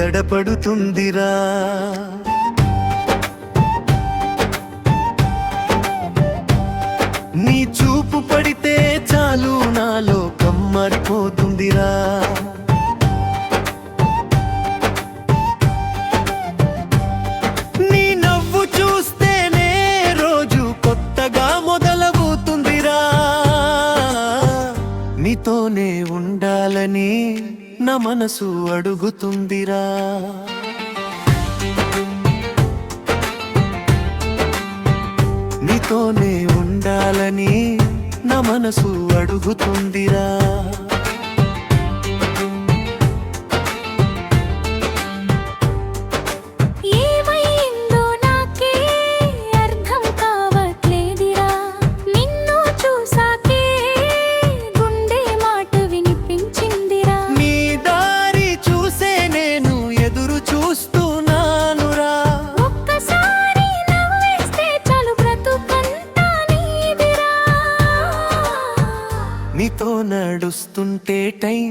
దడపడుతుందిరా. నీ చూపు పడితే చాలు నాలో కమ్మరిపోతుందిరా. నీ నవ్వు చూస్తేనే రోజు కొత్తగా మొదలవుతుందిరా. నీతోనే ఉండాలని నా మనసు అడుగుతుందిరా. నీతోనే ఉండాలని నా మనసు అడుగుతుందిరా. నీతో నడుస్తుంటే టైం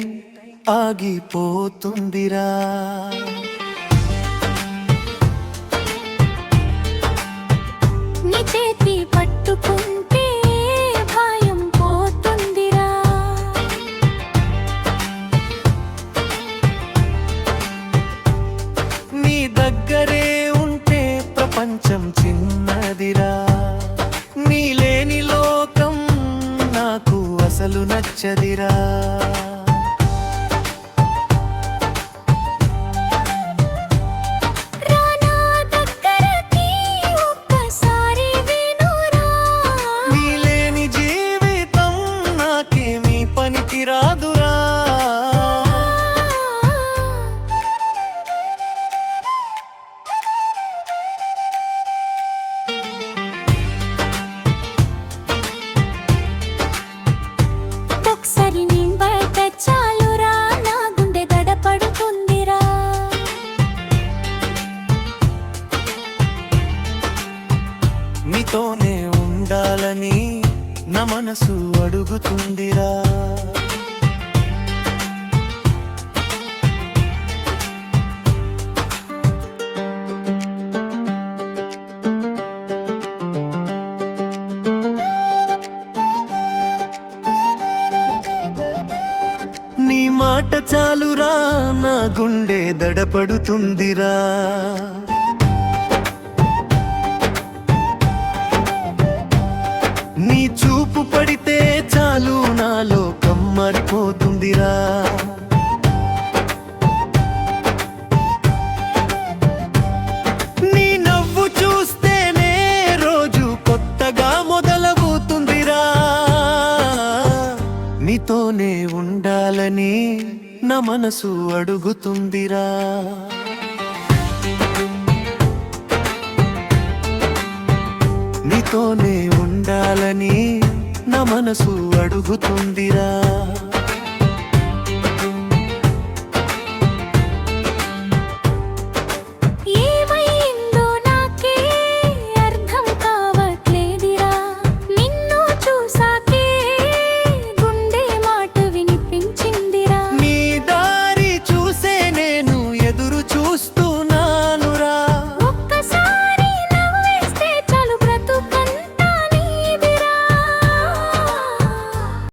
ఆగిపోతుందిరా. నీ చేతి పట్టుకుంటే భయం పోతుందిరా. నీ దగ్గరే ఉంటే ప్రపంచం చిన్నదిరా. నీ లేని లోకం నాకు అసలు నచ్చదిరా. నీ లేని జీవితం నాకేమీ పనికిరాదురా. ఒకసారి నీ బయట చాలురా, నా గుండె దడపడుతుందిరా. నీతోనే ఉండాలని నా మనసు అడుగుతుందిరా. నీ మాట చాలురా, నా గుండె దడపడుతుందిరా. నీ చూపు పడితే చాలు నాలో కమ్మరిపోతుందిరా. నీ నవ్వు చూస్తేనే రోజు కొత్తగా మొదలవుతుందిరా. నీతోనే ఉండాలని నా మనసు అడుగుతుందిరా. నీతోనే ఉండాలని నా మనసు అడుగుతుందిరా.